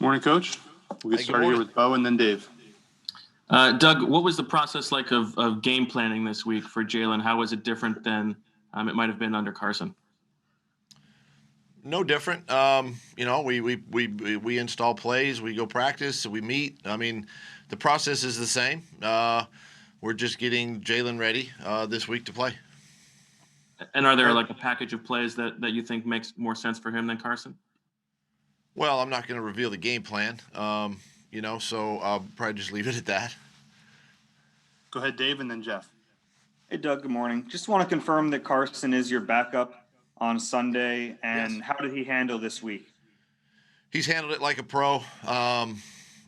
Morning, Coach. We'll get Hey, good started here morning. with Bo and then Dave. Doug, what was the process like of game planning this week for Jalen? How was it different than it might have been under Carson? No different. We install plays, we go practice, we meet. I mean, the process is the same. We're just getting Jalen ready this week to play. And are there like a package of plays that you think makes more sense for him than Carson? Well, I'm not going to reveal the game plan, so I'll probably just leave it at that. Go ahead, Dave, and then Jeff. Hey, Doug, good morning. Just want to confirm that Carson is your backup on Sunday, and Yes. How did he handle this week? He's handled it like a pro.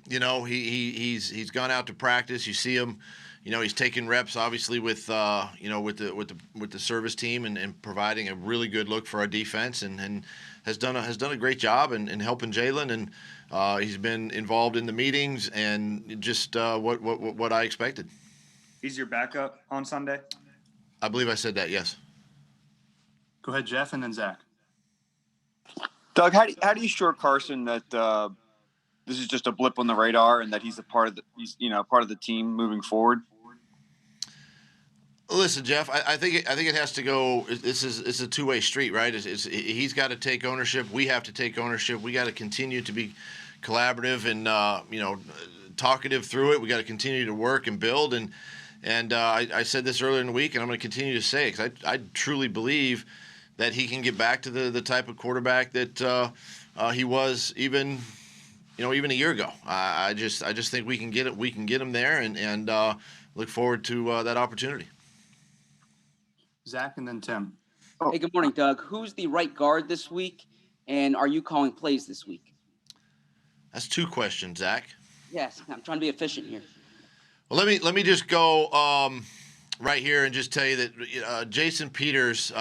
He's gone out to practice. You see him. He's taking reps, obviously, with the service team and providing a really good look for our defense, and has done a great job in helping Jalen, and he's been involved in the meetings and just what I expected. He's your backup on Sunday? I believe I said that. Yes. Go ahead, Jeff, and then Zach. Doug, how do you assure Carson that this is just a blip on the radar and that he's part of the team moving forward? Listen, Jeff, I think it has to go. It's a two-way street, right? He's got to take ownership. We have to take ownership. We got to continue to be collaborative and talkative through it. We got to continue to work and build. And I said this earlier in the week, and I'm going to continue to say it because I truly believe that he can get back to the type of quarterback that he was even a year ago. I just think we can get it. We can get him there, and look forward to that opportunity. Zach and then Tim. Hey, good morning, Doug. Who's the right guard this week, and are you calling plays this week? That's two questions, Zach. Yes, I'm trying to be efficient here. Well, let me just go right here and just tell you that Jason Peters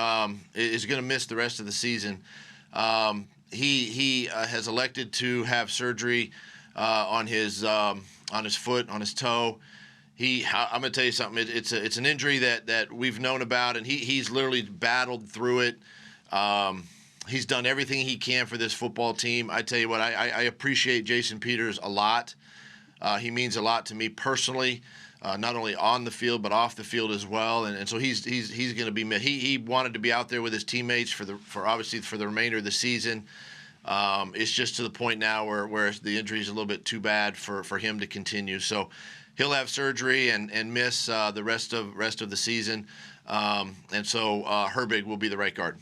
is going to miss the rest of the season. He has elected to have surgery on his foot, on his toe. I'm going to tell you something. It's an injury that we've known about, and he's literally battled through it. He's done everything he can for this football team. I tell you what, I appreciate Jason Peters a lot. He means a lot to me personally, not only on the field but off the field as well. And so he's going to be missed. He wanted to be out there with his teammates for the remainder of the season. It's just to the point now where the injury is a little bit too bad for him to continue. So he'll have surgery and miss the rest of the season. And so Herbig will be the right guard.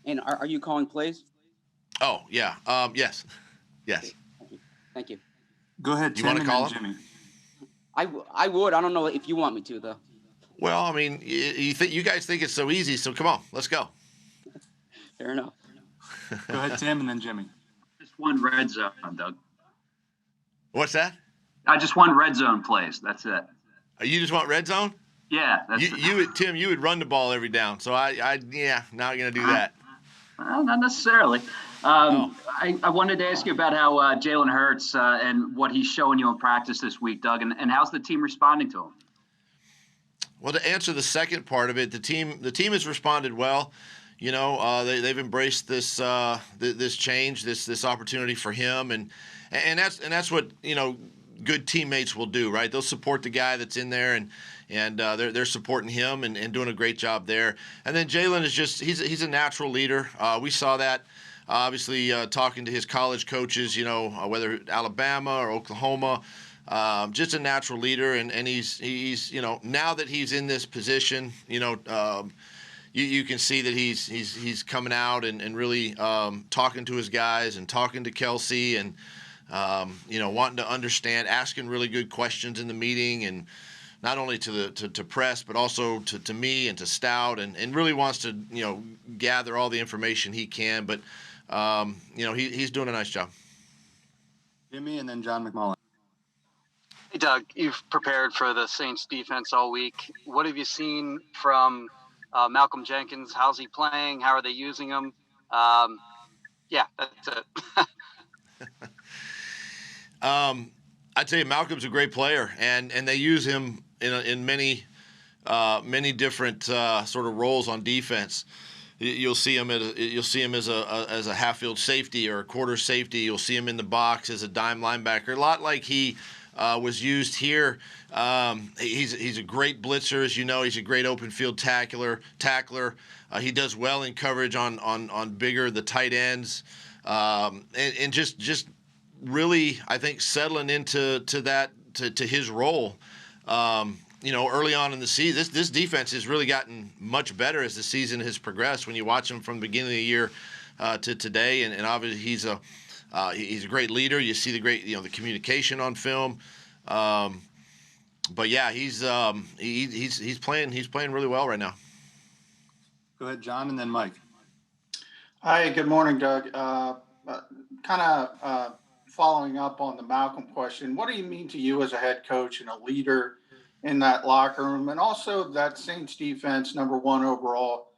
And are you calling plays? Oh yeah. Yes. Thank you. Go ahead, Tim, You wanna and call then him? Jimmy. I would. I don't know if you want me to, though. Well, I mean, you guys think it's so easy, so come on, let's go. Fair enough. Go ahead, Tim, and then Jimmy. Just one red zone, Doug. What's that? I just want red zone plays. That's it. You just want red zone? Yeah. That's Tim, you would run the ball every down. So not gonna do that. Not necessarily. I wanted to ask you about how Jalen Hurts and what he's showing you in practice this week, Doug, and how's the team responding to him? Well, to answer the second part of it, the team has responded well. They've embraced this this change, this opportunity for him, and that's what good teammates will do, right? They'll support the guy that's in there, and they're supporting him and doing a great job there. And then Jalen is he's a natural leader. We saw that obviously talking to his college coaches, whether Alabama or Oklahoma. Just a natural leader, and he's now that he's in this position, you can see that he's coming out and really talking to his guys and talking to Kelsey and wanting to understand, asking really good questions in the meeting, and not only to press but also to me and to Stout, and really wants to gather all the information he can. But he's doing a nice job. Jimmy and then John McMullen. Hey, Doug, you've prepared for the Saints defense all week. What have you seen from Malcolm Jenkins? How's he playing? How are they using him? Yeah, that's it. I'd say Malcolm's a great player, and they use him in many different sort of roles on defense. you'll see him as a half-field safety or a quarter safety. You'll see him in the box as a dime linebacker, a lot like he was used here. He's a great blitzer, as you know. He's a great open field tackler. He does well in coverage on bigger the tight ends, and just really, I think, settling into his role. Early on in the season, this defense has really gotten much better as the season has progressed. When you watch him from the beginning of the year to today, and obviously he's a great leader. You see the communication on film. But yeah, he's playing really well right now. Go ahead, John, and then Mike. Hi, good morning, Doug. Kind of following up on the Malcolm question, what do you mean to you as a head coach and a leader in that locker room, and also that Saints defense, number one overall?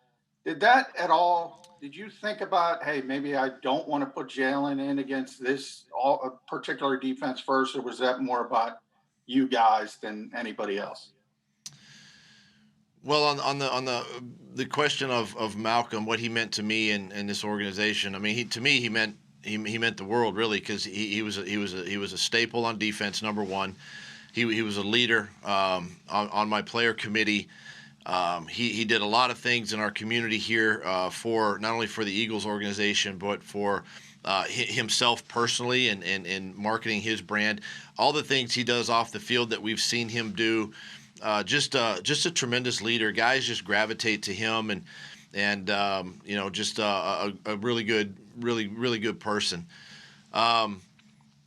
Did you think about, hey, maybe I don't want to put Jalen in against this particular defense first, or was that more about you guys than anybody else? Well, on the question of Malcolm, what he meant to me and this organization, I mean, he meant the world, really, because he was a staple on defense, number one. He was a leader on my player committee. He did a lot of things in our community here for not only for the Eagles organization, but for himself personally and marketing his brand. All the things he does off the field that we've seen him do. Just a tremendous leader. Guys just gravitate to him, and just a really good person.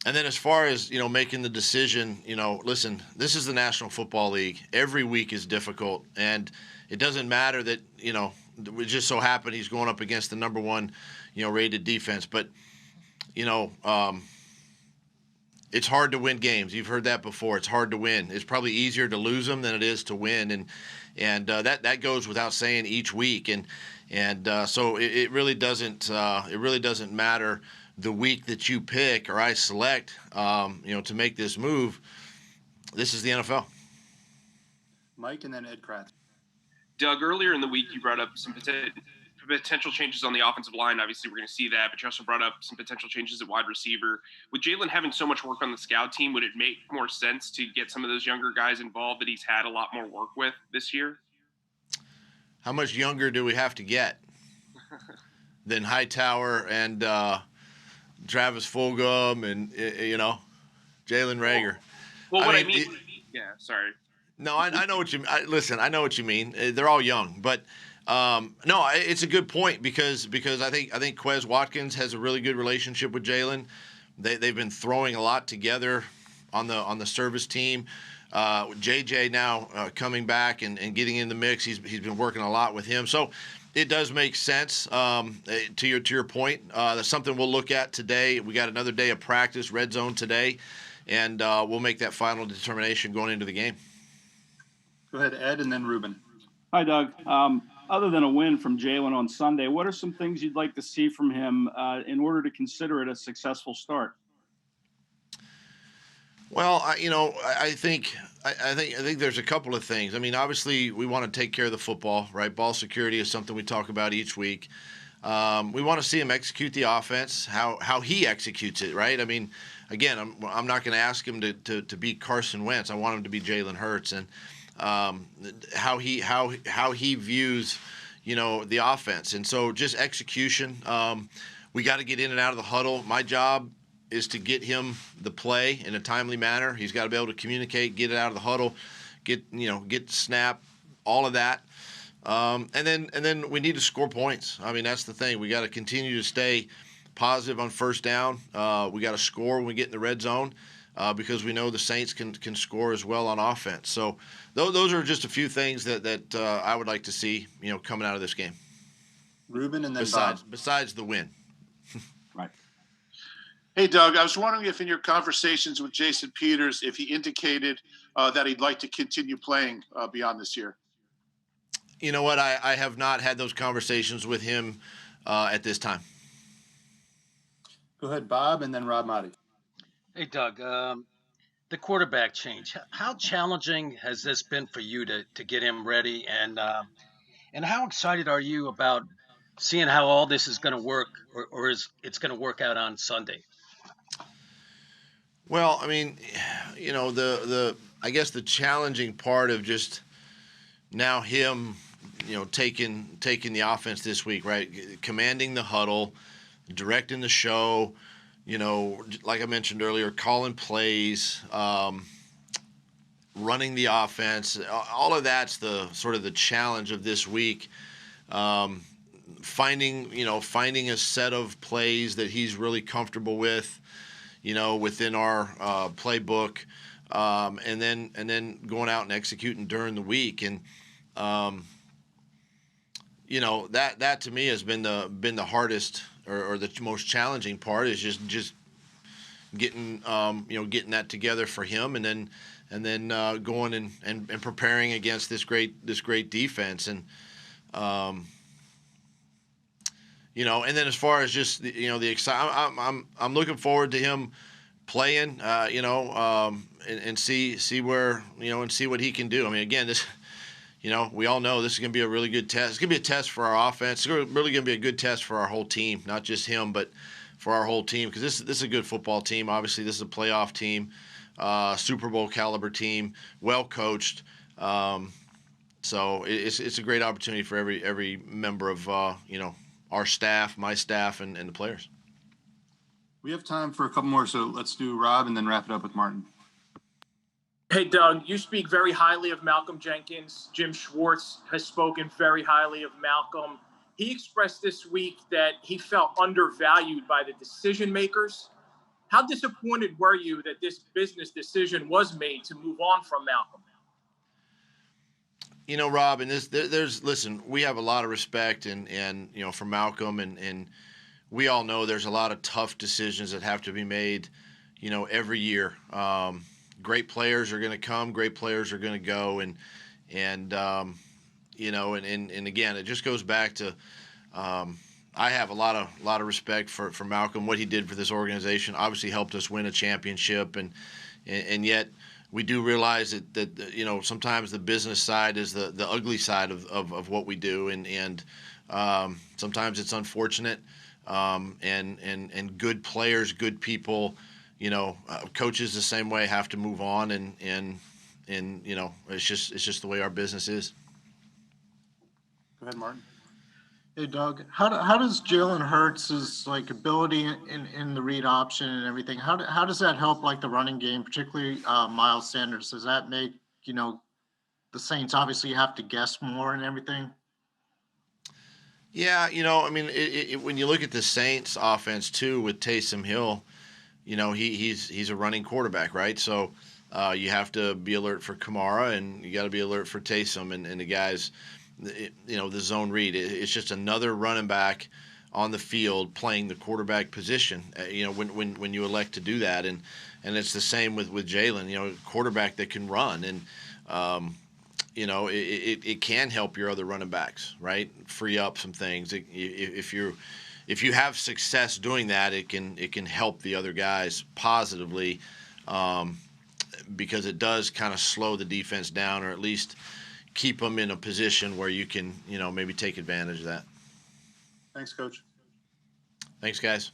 And then as far as making the decision, listen, this is the National Football League. Every week is difficult, and it doesn't matter that it just so happened he's going up against the number one rated defense, but it's hard to win games. You've heard that before. It's hard to win. It's probably easier to lose them than it is to win, and that goes without saying each week. And so it really doesn't matter the week that you pick or I select, to make this move. This is the NFL. Mike, and then Ed Kratz. Doug, earlier in the week you brought up some potential changes on the offensive line. Obviously, we're going to see that, but you also brought up some potential changes at wide receiver. With Jalen having so much work on the scout team, would it make more sense to get some of those younger guys involved that he's had a lot more work with this year? How much younger do we have to get than Hightower and Travis Fulgham and Jalen Rager? Well, I mean, sorry. No, I know what you listen. I know what you mean. They're all young, but no, it's a good point because I think Quez Watkins has a really good relationship with Jalen. They've been throwing a lot together on the service team. JJ now coming back and getting in the mix. He's been working a lot with him. So it does make sense. To your point, that's something we'll look at today. We got another day of practice, red zone today, and we'll make that final determination going into the game. Go ahead, Ed, and then Ruben. Hi, Doug. Other than a win from Jalen on Sunday, what are some things you'd like to see from him in order to consider it a successful start? Well, I think there's a couple of things. I mean, obviously, we want to take care of the football, right? Ball security is something we talk about each week. We want to see him execute the offense, how he executes it, right? I mean, again, I'm not going to ask him to beat Carson Wentz. I want him to be Jalen Hurts, and how he views the offense. And so just execution. We got to get in and out of the huddle. My job is to get him the play in a timely manner. He's got to be able to communicate, get it out of the huddle, get the snap, all of that. And then we need to score points. I mean, that's the thing. We got to continue to stay positive on first down. We got to score when we get in the red zone. Because we know the Saints can score as well on offense. So those are just a few things that I would like to see, coming out of this game. Ruben, and then besides the win. Right. Hey, Doug, I was wondering if in your conversations with Jason Peters, if he indicated that he'd like to continue playing beyond this year. You know what? I have not had those conversations with him at this time. Go ahead, Bob, and then Rob Motti. Hey, Doug, the quarterback change, how challenging has this been for you to get him ready? And how excited are you about seeing how all this is going to work, or is it's going to work out on Sunday? Well, I mean, the I guess the challenging part of just now him, taking the offense this week, right? Commanding the huddle, directing the show, like I mentioned earlier, calling plays, running the offense. All of that's the sort of the challenge of this week. Finding a set of plays that he's really comfortable with, within our playbook, and then going out and executing during the week. And that to me has been the hardest or the most challenging part, is just getting getting that together for him, and then going and preparing against this great defense. And and then as far as just the excitement, I'm looking forward to him playing, and see where, and see what he can do. I mean, again, this, we all know this is going to be a really good test. It's going to be a test for our offense. It's really going to be a good test for our whole team, not just him, but for our whole team, because this is a good football team. Obviously, this is a playoff team, Super Bowl caliber team, well coached. So it's a great opportunity for every member of our staff, my staff, and the players. We have time for a couple more, so let's do Rob and then wrap it up with Martin. Hey, Doug, you speak very highly of Malcolm Jenkins. Jim Schwartz has spoken very highly of Malcolm. He expressed this week that he felt undervalued by the decision makers. How disappointed were you that this business decision was made to move on from Malcolm? Rob, and listen, we have a lot of respect and for Malcolm, and we all know there's a lot of tough decisions that have to be made, every year. Great players are going to come, great players are going to go, and again, it just goes back to, I have a lot of respect for Malcolm, what he did for this organization. Obviously helped us win a championship, and yet we do realize that sometimes the business side is the ugly side of what we do, and sometimes it's unfortunate, and good players, good people, coaches the same way have to move on, and it's just the way our business is. Go ahead, Martin. Hey, Doug, how does Jalen Hurts' ability in the read option and everything, how does that help the running game, particularly Miles Sanders? Does that make the Saints obviously have to guess more and everything? Yeah, I mean, when you look at the Saints offense too with Taysom Hill, he's a running quarterback, right? So you have to be alert for Kamara, and you got to be alert for Taysom and the guys. The zone read. It's just another running back on the field playing the quarterback position. When you elect to do that, and it's the same with Jalen. Quarterback that can run, and it can help your other running backs, right? Free up some things. If you have success doing that, it can help the other guys positively, because it does kind of slow the defense down, or at least keep them in a position where you can, maybe take advantage of that. Thanks, Coach. Thanks, guys.